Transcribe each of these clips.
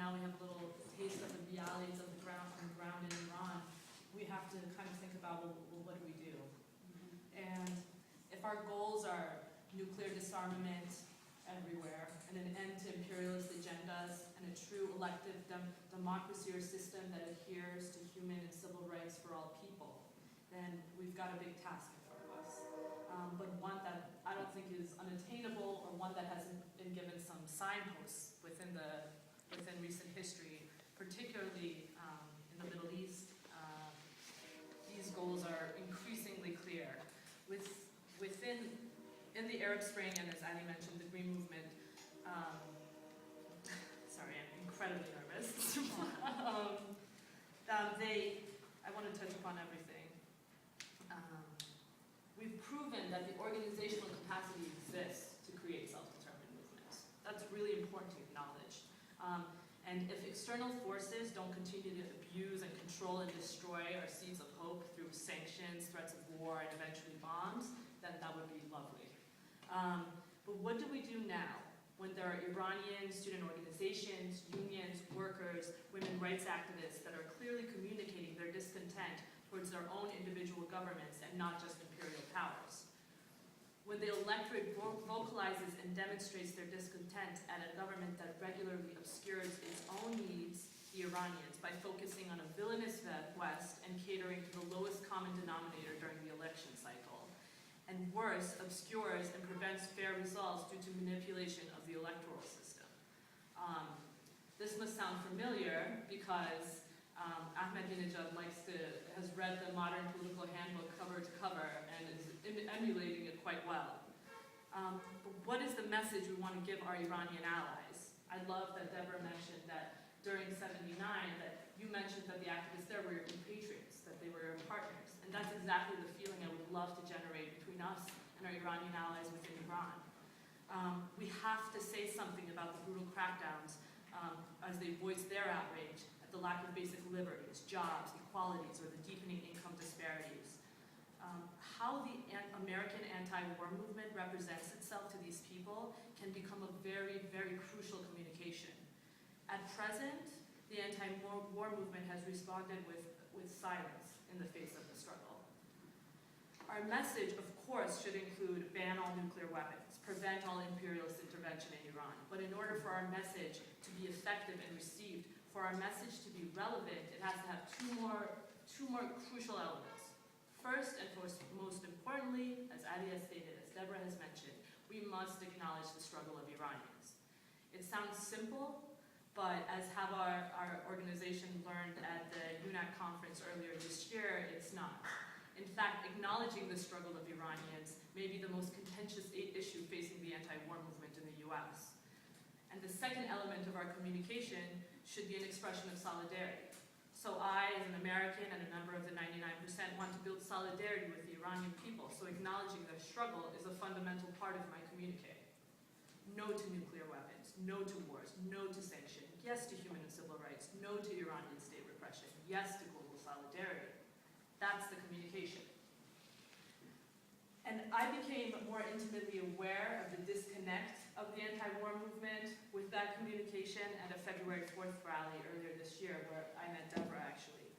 now we have a little taste of the realities of the ground from the ground in Iran, we have to kind of think about, well, what do we do? And if our goals are nuclear disarmament everywhere, and an end to imperialist agendas, and a true elective democracy or system that adheres to human and civil rights for all people, then we've got a big task in front of us. But one that I don't think is unattainable, or one that hasn't been given some signposts within recent history, particularly in the Middle East. These goals are increasingly clear. In the Arab Spring, and as Annie mentioned, the Green Movement, sorry, I'm incredibly nervous. I want to touch upon everything. We've proven that the organizational capacity exists to create self-determined movements. That's really important to acknowledge. And if external forces don't continue to abuse and control and destroy our seeds of hope through sanctions, threats of war, and eventually bombs, then that would be lovely. But what do we do now when there are Iranian student organizations, unions, workers, women rights activists that are clearly communicating their discontent towards their own individual governments and not just imperial powers? When the electorate vocalizes and demonstrates their discontent at a government that regularly obscures its own needs, the Iranians, by focusing on a villainous West and catering to the lowest common denominator during the election cycle, and worse, obscures and prevents fair results due to manipulation of the electoral system. This must sound familiar because Ahmadinejad has read the modern political handbook cover to cover and is emulating it quite well. But what is the message we want to give our Iranian allies? I love that Deborah mentioned that during '79, that you mentioned that the activists there were your compatriots, that they were your partners. And that's exactly the feeling I would love to generate between us and our Iranian allies within Iran. We have to say something about the brutal crackdowns as they voice their outrage at the lack of basic liberties, jobs, equalities, or the deepening income disparities. How the American anti-war movement represents itself to these people can become a very, very crucial communication. At present, the anti-war movement has responded with silence in the face of the struggle. Our message, of course, should include ban all nuclear weapons, prevent all imperialist intervention in Iran. But in order for our message to be effective and received, for our message to be relevant, it has to have two more crucial elements. First and most importantly, as Adi has stated, as Deborah has mentioned, we must acknowledge the struggle of Iranians. It sounds simple, but as Havaar, our organization, learned at the UNAC conference earlier this year, it's not. In fact, acknowledging the struggle of Iranians may be the most contentious issue facing the anti-war movement in the US. And the second element of our communication should be an expression of solidarity. So I, as an American and a member of the 99%, want to build solidarity with the Iranian people, so acknowledging their struggle is a fundamental part of my communique. No to nuclear weapons, no to wars, no to sanctions, yes to human and civil rights, no to Iranian state repression, yes to global solidarity. That's the communication. And I became more intimately aware of the disconnect of the anti-war movement with that communication at a February 4th rally earlier this year, where I met Deborah, actually.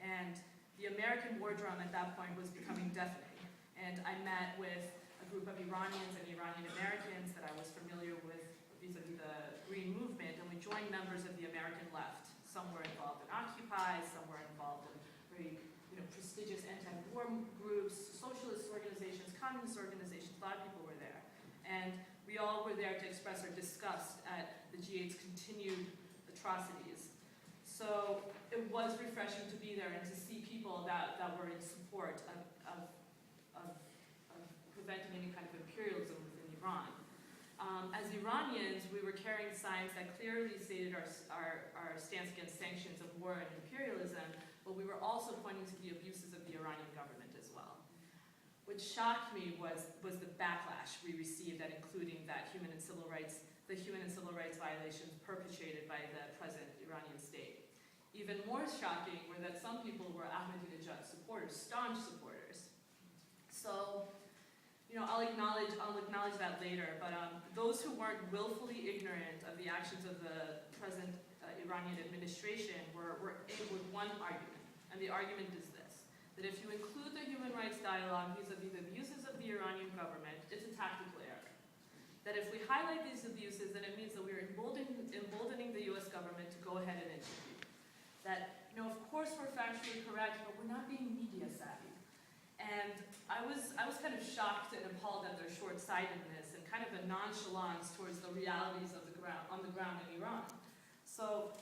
And the American war drum at that point was becoming deafening. And I met with a group of Iranians and Iranian Americans that I was familiar with vis-a-vis the Green Movement, and we joined members of the American left. Some were involved in Occupy, some were involved in very prestigious anti-war groups, socialist organizations, communist organizations. A lot of people were there. And we all were there to express our disgust at the G8's continued atrocities. So it was refreshing to be there and to see people that were in support of preventing any kind of imperialism within Iran. As Iranians, we were carrying signs that clearly stated our stance against sanctions of war and imperialism, but we were also pointing to the abuses of the Iranian government as well. What shocked me was the backlash we received at including the human and civil rights violations perpetrated by the present Iranian state. Even more shocking were that some people were Ahmadinejad supporters, staunch supporters. So I'll acknowledge that later, but those who weren't willfully ignorant of the actions of the present Iranian administration were able with one argument, and the argument is this: that if you include the human rights dialogue vis-a-vis the abuses of the Iranian government, it's a tactical error. That if we highlight these abuses, then it means that we're emboldening the U.S. government to go ahead and intervene. That, of course we're factually correct, but we're not being media savvy. And I was kind of shocked and appalled at their short-sightedness and kind of a nonchalance towards the realities of on the ground in Iran. So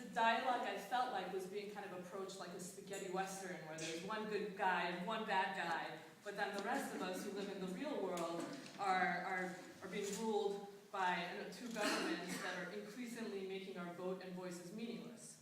the dialogue, I felt like, was being kind of approached like a spaghetti western, where there's one good guy and one bad guy, but then the rest of us who live in the real world are being ruled by two governments that are increasingly making our vote and voices meaningless.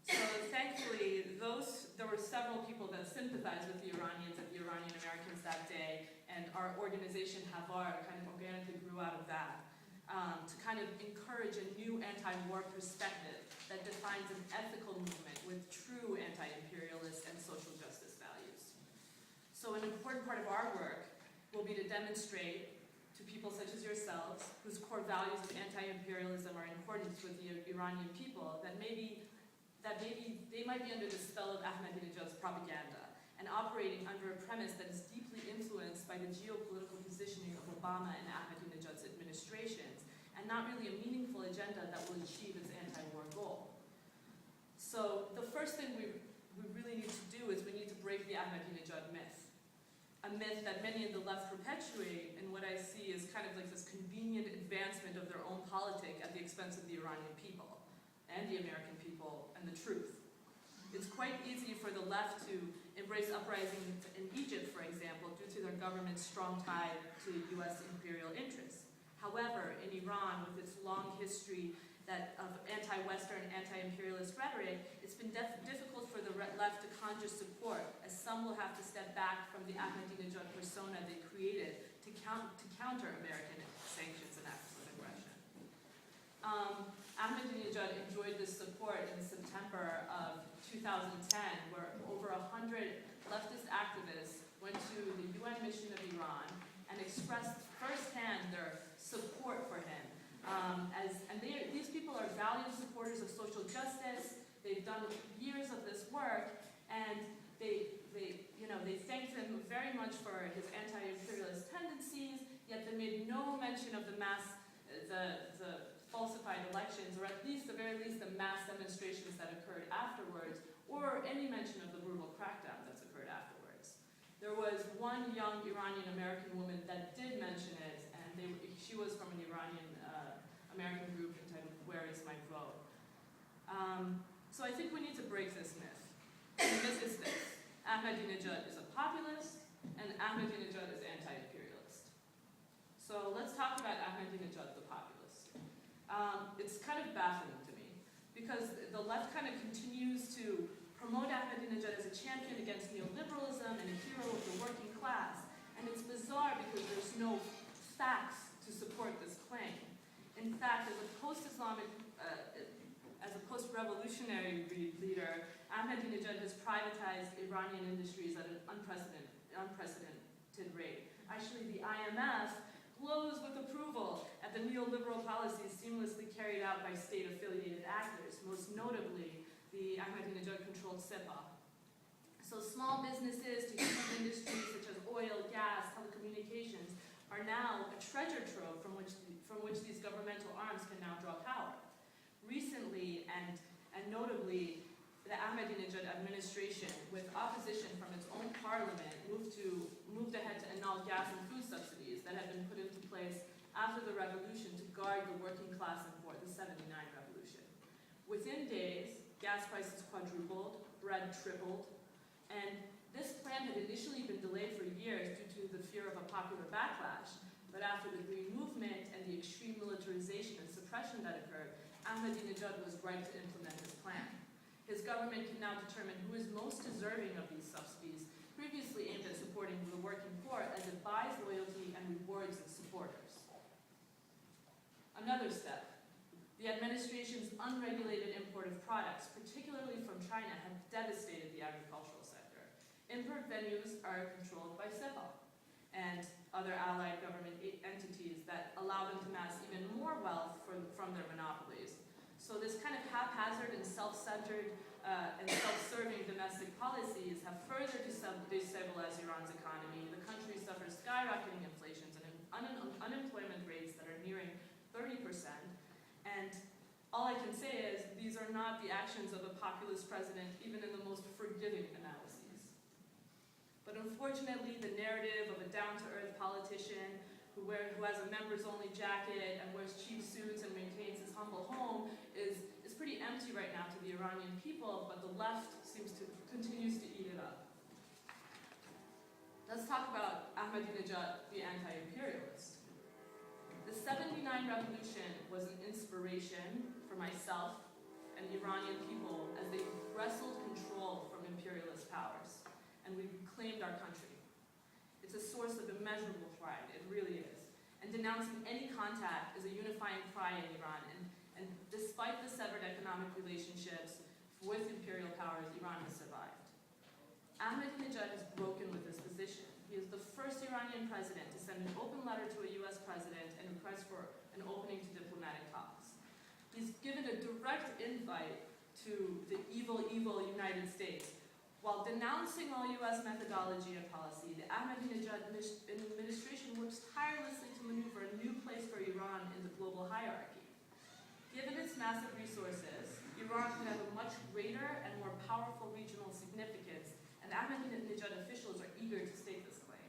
So thankfully, there were several people that sympathized with the Iranians and the Iranian Americans that day, and our organization Havaar kind of organically grew out of that, to kind of encourage a new anti-war perspective that defines an ethical movement with true anti-imperialist and social justice values. So an important part of our work will be to demonstrate to people such as yourselves, whose core values of anti-imperialism are in accordance with the Iranian people, that maybe they might be under the spell of Ahmadinejad's propaganda and operating under a premise that is deeply influenced by the geopolitical positioning of Obama and Ahmadinejad's administrations, and not really a meaningful agenda that will achieve its anti-war goal. So the first thing we really need to do is we need to break the Ahmadinejad myth. A myth that many in the left perpetuate, and what I see is kind of like this convenient advancement of their own politic at the expense of the Iranian people, and the American people, and the truth. It's quite easy for the left to embrace uprisings in Egypt, for example, due to their government's strong tie to U.S. imperial interests. However, in Iran, with its long history of anti-Western, anti-imperialist rhetoric, it's been difficult for the left to conjure support, as some will have to step back from the Ahmadinejad persona they created to counter American sanctions and acts of aggression. Ahmadinejad enjoyed this support in September of 2010, where over 100 leftist activists went to the UN mission of Iran and expressed firsthand their support for him. These people are valued supporters of social justice. They've done years of this work, and they thanked him very much for his anti-imperialist tendencies, yet they made no mention of the falsified elections, or at least, the very least, the mass demonstrations that occurred afterwards, or any mention of the brutal crackdown that's occurred afterwards. There was one young Iranian American woman that did mention it, and she was from an Iranian American group entitled Where Is My Vote? So I think we need to break this myth. The myth is this: Ahmadinejad is a populist, and Ahmadinejad is anti-imperialist. So let's talk about Ahmadinejad, the populist. It's kind of baffling to me, because the left kind of continues to promote Ahmadinejad as a champion against neoliberalism and a hero of the working class. And it's bizarre because there's no facts to support this claim. In fact, as a post-revolutionary leader, Ahmadinejad has privatized Iranian industries at an unprecedented rate. Actually, the IMF glows with approval at the neoliberal policies seamlessly carried out by state-affiliated actors, most notably the Ahmadinejad-controlled Sepah. So small businesses to huge industries such as oil, gas, telecommunications are now a treasure trove from which these governmental arms can now draw power. Recently, and notably, the Ahmadinejad administration, with opposition from its own parliament, moved ahead to annul gas and food subsidies that had been put into place after the revolution to guard the working class and for the '79 revolution. Within days, gas prices quadrupled, bread tripled, and this plan had initially been delayed for years due to the fear of a popular backlash. But after the Green Movement and the extreme militarization and suppression that occurred, Ahmadinejad was right to implement his plan. His government can now determine who is most deserving of these subsidies, previously aimed at supporting the working poor, as it buys loyalty and rewards its supporters. Another step: the administration's unregulated import of products, particularly from China, have devastated the agricultural sector. Import venues are controlled by Sepah, and other allied government entities that allow them to amass even more wealth from their monopolies. So this kind of haphazard and self-centered and self-serving domestic policies have further destabilized Iran's economy. The country suffers skyrocketing inflations and unemployment rates that are nearing 30%. And all I can say is these are not the actions of a populist president, even in the most forgiving analyses. But unfortunately, the narrative of a down-to-earth politician who has a members-only jacket and wears cheap suits and maintains his humble home is pretty empty right now to the Iranian people, but the left continues to eat it up. Let's talk about Ahmadinejad, the anti-imperialist. The 79 revolution was an inspiration for myself and the Iranian people as they wrestled control from imperialist powers, and we reclaimed our country. It's a source of immeasurable pride, it really is. And denouncing any contact is a unifying cry in Iran, and despite the severed economic relationships with imperial powers, Iran has survived. Ahmadinejad has broken with this position. He is the first Iranian president to send an open letter to a US president and request for an opening to diplomatic talks. He's given a direct invite to the evil, evil United States. While denouncing all US methodology and policy, the Ahmadinejad administration works tirelessly to maneuver a new place for Iran in the global hierarchy. Given its massive resources, Iran could have a much greater and more powerful regional significance, and Ahmadinejad officials are eager to stake this claim.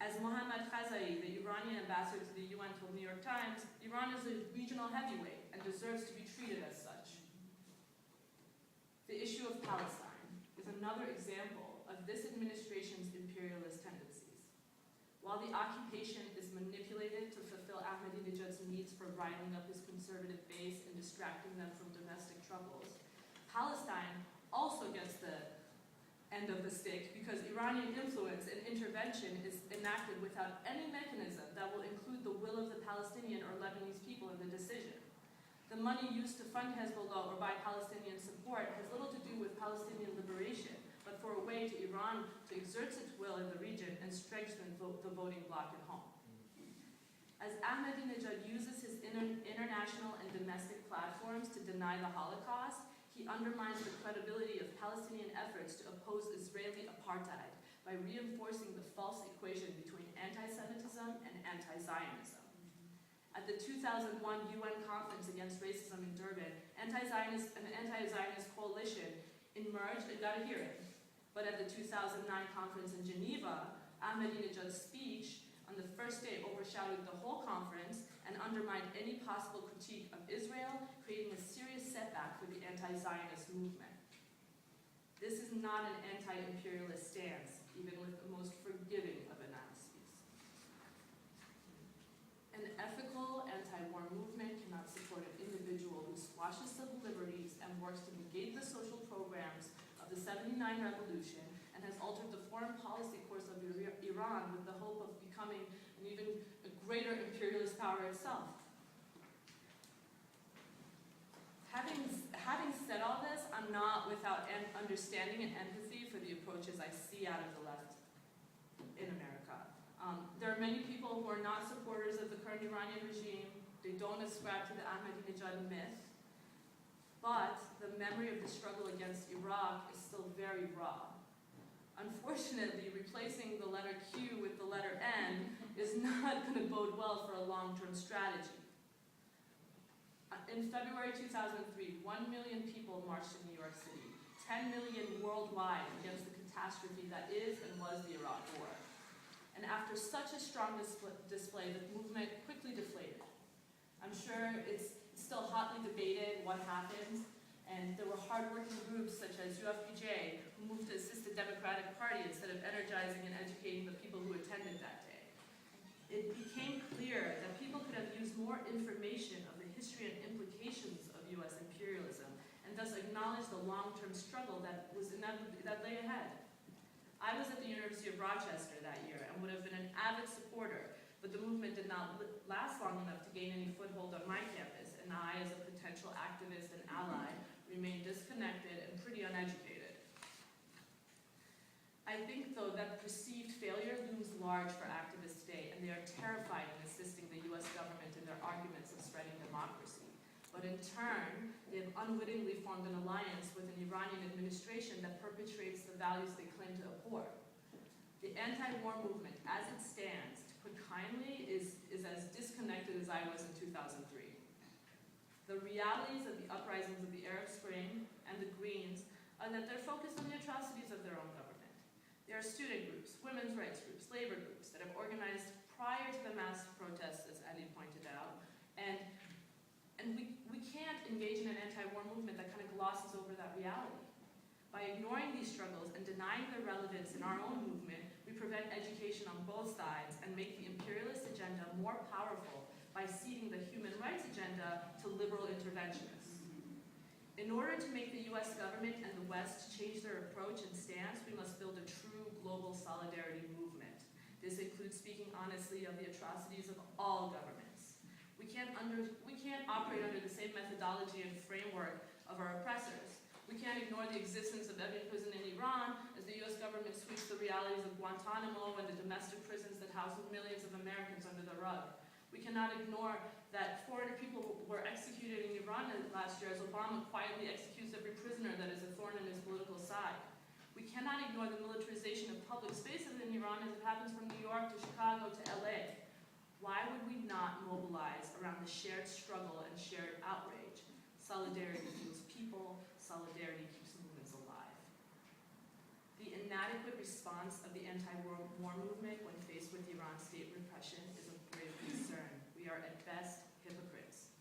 As Mohammad Khazai, the Iranian ambassador to the UN, told New York Times, Iran is a regional heavyweight and deserves to be treated as such. The issue of Palestine is another example of this administration's imperialist tendencies. While the occupation is manipulated to fulfill Ahmadinejad's needs for riling up his conservative base and distracting them from domestic troubles, Palestine also gets the end of the stick because Iranian influence and intervention is enacted without any mechanism that will include the will of the Palestinian or Lebanese people in the decision. The money used to fund Hezbollah or buy Palestinian support has little to do with Palestinian liberation, but for a way to Iran to exert its will in the region and strengthen the voting bloc at home. As Ahmadinejad uses his international and domestic platforms to deny the Holocaust, he undermines the credibility of Palestinian efforts to oppose Israeli apartheid by reinforcing the false equation between anti-Semitism and anti-Zionism. At the 2001 UN Conference Against Racism in Durban, an anti-Zionist coalition emerged and got a hearing. But at the 2009 conference in Geneva, Ahmadinejad's speech on the first day overshadowed the whole conference and undermined any possible critique of Israel, creating a serious setback for the anti-Zionist movement. This is not an anti-imperialist stance, even with the most forgiving of analyses. An ethical anti-war movement cannot support an individual who squashes civil liberties and works to negate the social programs of the 79 revolution and has altered the foreign policy course of Iran with the hope of becoming an even greater imperialist power itself. Having said all this, I'm not without understanding and empathy for the approaches I see out of the left in America. There are many people who are not supporters of the current Iranian regime. They don't ascribe to the Ahmadinejad myth. But the memory of the struggle against Iraq is still very raw. Unfortunately, replacing the letter Q with the letter N is not going to bode well for a long-term strategy. In February 2003, 1 million people marched in New York City, 10 million worldwide against the catastrophe that is and was the Iraq War. And after such a strong display, the movement quickly deflated. I'm sure it's still hotly debated what happened, and there were hardworking groups such as UFPJ who moved to assist the Democratic Party instead of energizing and educating the people who attended that day. It became clear that people could have used more information of the history and implications of US imperialism, and thus acknowledge the long-term struggle that lay ahead. I was at the University of Rochester that year and would have been an avid supporter, but the movement did not last long enough to gain any foothold on my campus, and I, as a potential activist and ally, remained disconnected and pretty uneducated. I think, though, that perceived failure looms large for activists but in turn, they have unwittingly formed an alliance with an Iranian administration that perpetrates the values they claim to abhor. The anti-war movement, as it stands, to put kindly, is as disconnected as I was in 2003. The realities of the uprisings of the Arab Spring and the Greens are that they're focused on the atrocities of their own government. There are student groups, women's rights groups, labor groups that have organized prior to the mass protests, as Andy pointed out, and we can't engage in an anti-war movement that kind of glosses over that reality. By ignoring these struggles and denying their relevance in our own movement, we prevent education on both sides and make the imperialist agenda more powerful by ceding the human rights agenda to liberal interventionists. In order to make the US government and the West change their approach and stance, we must build a true global solidarity movement. This includes speaking honestly of the atrocities of all governments. We can't operate under the same methodology and framework of our oppressors. We can't ignore the existence of every prison in Iran as the US government sweeps the realities of Guantanamo and the domestic prisons that house millions of Americans under the rug. We cannot ignore that 400 people were executed in Iran last year as Obama quietly executes every prisoner that is a thorn in his political side. We cannot ignore the militarization of public spaces in Iran as it happens from New York to Chicago to LA. Why would we not mobilize around the shared struggle and shared outrage? Solidarity fuels people, solidarity keeps movements alive. The inadequate response of the anti-war movement when faced with Iran's state repression is of grave concern. We are at best hypocrites.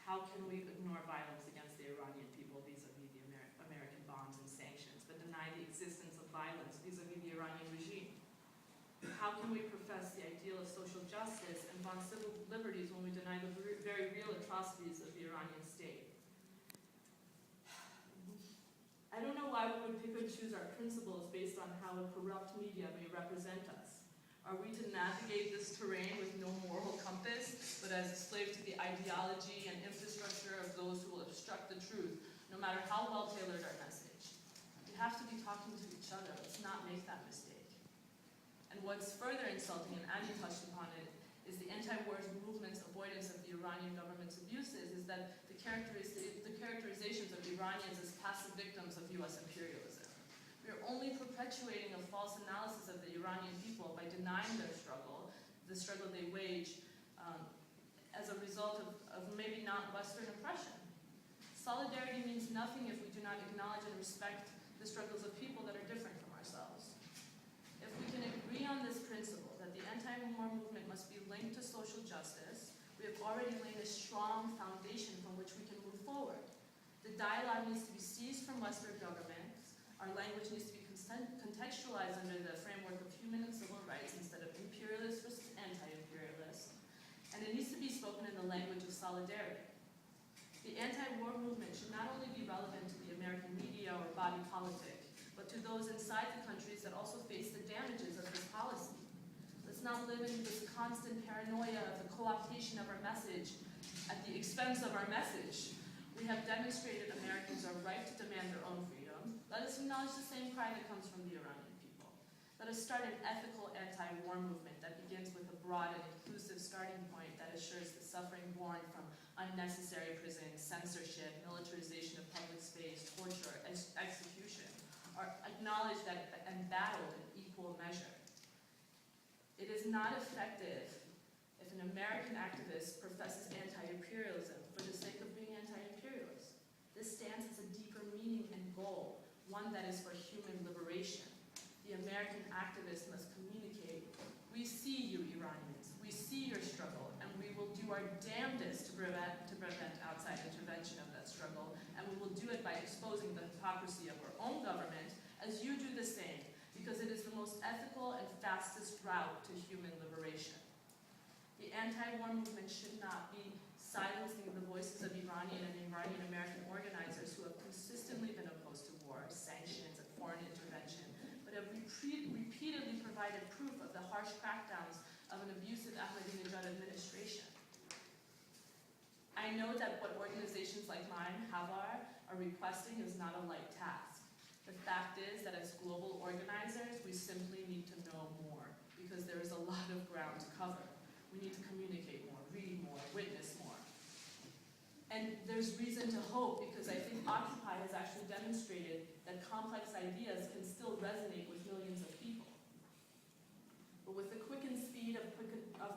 How can we ignore violence against the Iranian people vis-a-vis the American bombs and sanctions, but deny the existence of violence vis-a-vis the Iranian regime? How can we profess the ideal of social justice and bond civil liberties when we deny the very real atrocities of the Iranian state? I don't know why we would pick and choose our principles based on how a corrupt media may represent us. Are we to navigate this terrain with no moral compass, but as a slave to the ideology and infrastructure of those who will obstruct the truth, no matter how well tailored our message? We have to be talking to each other. Let's not make that mistake. And what's further insulting, and Andy touched upon it, is the anti-war movement's avoidance of the Iranian government's abuses, is that the characterizations of Iranians as passive victims of US imperialism. We are only perpetuating a false analysis of the Iranian people by denying their struggle, the struggle they wage as a result of maybe not Western oppression. Solidarity means nothing if we do not acknowledge and respect the struggles of people that are different from ourselves. If we can agree on this principle, that the anti-war movement must be linked to social justice, we have already laid a strong foundation from which we can move forward. The dialogue needs to be seized from Western governments. Our language needs to be contextualized under the framework of human and civil rights instead of imperialist versus anti-imperialist. And it needs to be spoken in the language of solidarity. The anti-war movement should not only be relevant to the American media or body politic, but to those inside the countries that also face the damages of this policy. Let's not live in this constant paranoia of the co-optation of our message at the expense of our message. We have demonstrated Americans are right to demand their own freedom. Let us acknowledge the same cry that comes from the Iranian people. Let us start an ethical anti-war movement that begins with a broad and inclusive starting point that assures the suffering born from unnecessary prisons, censorship, militarization of public space, torture, execution are acknowledged and battled in equal measure. It is not effective if an American activist professes anti-imperialism for the sake of being anti-imperialist. This stance has a deeper meaning and goal, one that is for human liberation. The American activist must communicate, we see you Iranians, we see your struggle, and we will do our damnedest to prevent outside intervention of that struggle, and we will do it by exposing the hypocrisy of our own government as you do the same, because it is the most ethical and fastest route to human liberation. The anti-war movement should not be silencing the voices of Iranian and Iranian-American organizers who have consistently been opposed to war, sanctions, and foreign intervention, but have repeatedly provided proof of the harsh crackdowns of an abusive Ahmadinejad administration. I know that what organizations like mine, Havaar, are requesting is not a light task. The fact is that as global organizers, we simply need to know more, because there is a lot of ground to cover. We need to communicate more, read more, witness more. And there's there's reason to hope, because I think Occupy has actually demonstrated that complex ideas can still resonate with millions of people. But with the quickened speed of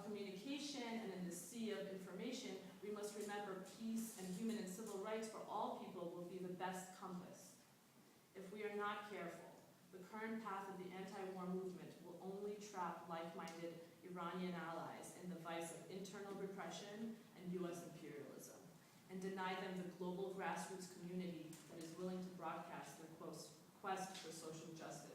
communication and in the sea of information, we must remember peace and human and civil rights for all people will be the best compass. If we are not careful, the current path of the anti-war movement will only trap like-minded Iranian allies in the vice of internal repression and US imperialism, and deny them the global grassroots community that is willing to broadcast their quest for social justice.